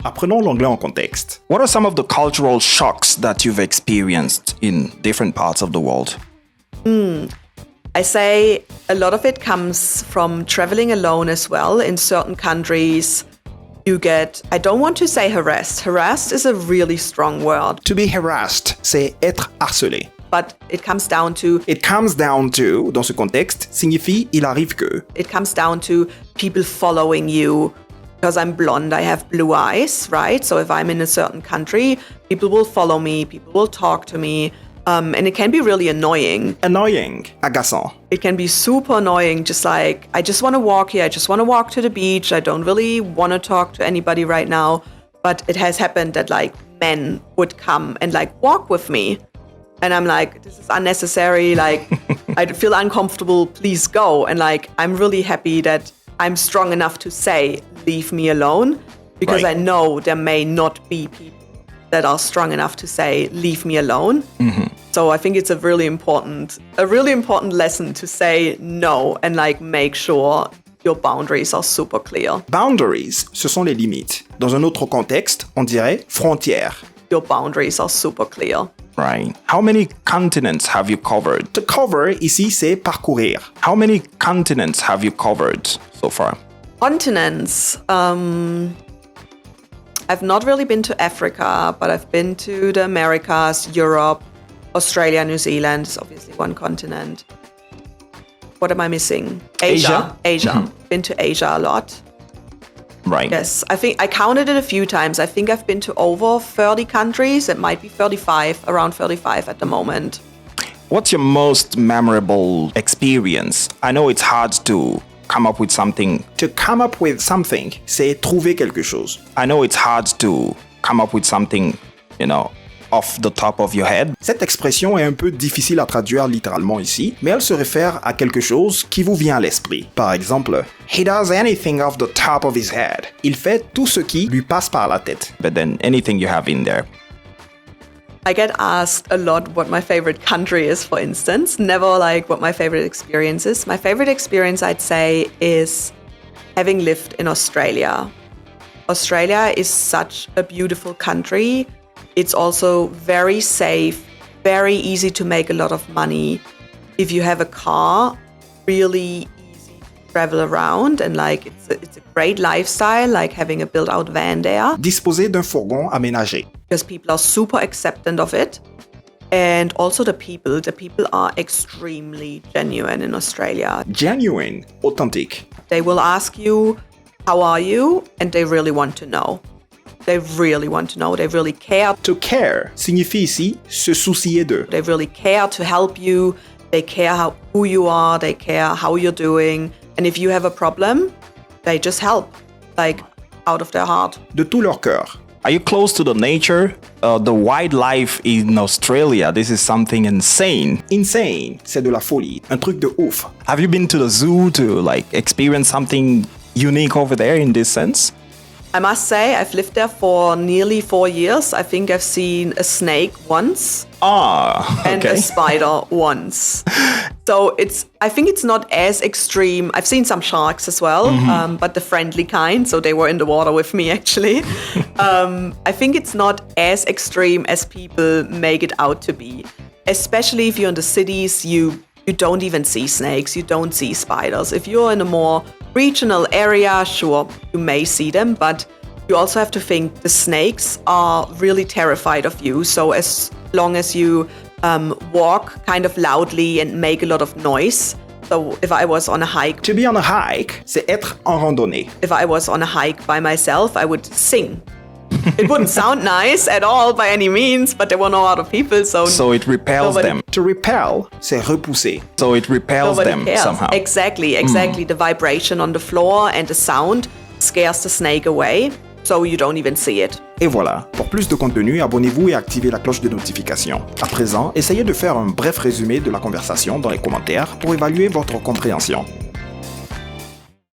Apprenons l'anglais en contexte. What are some of the cultural shocks that you've experienced in different parts of the world? I say a lot of it comes from traveling alone as well. In certain countries, you get, I don't want to say harassed. Harassed is a really strong word. To be harassed, c'est être harcelé. But it comes down to... It comes down to, dans ce contexte, signifie il arrive que. It comes down to people following you. Because I'm blonde, I have blue eyes, right? So if I'm in a certain country, people will follow me, people will talk to me. And it can be really annoying. Annoying, agaçant. It can be super annoying, just like, I just want to walk here, I just want to walk to the beach, I don't really want to talk to anybody right now. But it has happened that like men would come and like walk with me. And I'm like, this is unnecessary, like, I feel uncomfortable, please go. And like, I'm really happy that I'm strong enough to say, leave me alone, because Right. I know there may not be people that are strong enough to say, leave me alone. Mm-hmm. So I think it's a really important lesson to say no and like make sure your boundaries are super clear. Boundaries, ce sont les limites. Dans un autre contexte, on dirait frontières. Your boundaries are super clear. Right. How many continents have you covered? To cover, ici, c'est parcourir. How many continents have you covered so far? Continents. I've not really been to Africa, but I've been to the Americas, Europe, Australia, New Zealand is obviously one continent. What am I missing? Asia. Mm-hmm. Been to Asia a lot. Right. Yes, I think I counted it a few times. I think I've been to over 30 countries. It might be 35, around 35 at the moment. What's your most memorable experience? I know it's hard to come up with something. To come up with something, c'est trouver quelque chose. I know it's hard to come up with something, off the top of your head. Cette expression est un peu difficile à traduire littéralement ici, mais elle se réfère à quelque chose qui vous vient à l'esprit. Par exemple, he does anything off the top of his head. Il fait tout ce qui lui passe par la tête. But then anything you have in there. I get asked a lot what my favorite country is, for instance. Never like what my favorite experience is. My favorite experience, I'd say, is having lived in Australia. Australia is such a beautiful country. It's also very safe, very easy to make a lot of money. If you have a car, really easy to travel around, and like it's a great lifestyle, like having a built-out van there. Disposer d'un fourgon aménagé. Because people are super acceptant of it. And also the people are extremely genuine in Australia. Genuine, authentique. They will ask you, how are you? And they really want to know. They really want to know. They really care. To care signifie ici se soucier d'eux. They really care to help you. They care who you are. They care how you're doing. And if you have a problem, they just help, like out of their heart. De tout leur cœur. Are you close to the nature? The wildlife in Australia, this is something insane. Insane, c'est de la folie, un truc de ouf. Have you been to the zoo to experience something unique over there in this sense? I must say, I've lived there for nearly 4 years. I think I've seen a snake once. And a spider once. So I think it's not as extreme. I've seen some sharks as well, but the friendly kind. So they were in the water with me, actually. I think it's not as extreme as people make it out to be. Especially if you're in the cities, you don't even see snakes. You don't see spiders. If you're in a more regional area, sure, you may see them, but you also have to think the snakes are really terrified of you. So as long as you walk kind of loudly and make a lot of noise. So if I was on a hike... To be on a hike, c'est être en randonnée. If I was on a hike by myself, I would sing. It wouldn't sound nice at all by any means, but there were no other people, so it repels them. To repel, c'est repousser. So it repels them cares. somehow. Exactly. The vibration on the floor and the sound scares the snake away, so you don't even see it. Et voilà. Pour plus de contenu, abonnez-vous et activez la cloche de notification. À présent, essayez de faire un bref résumé de la conversation dans les commentaires pour évaluer votre compréhension.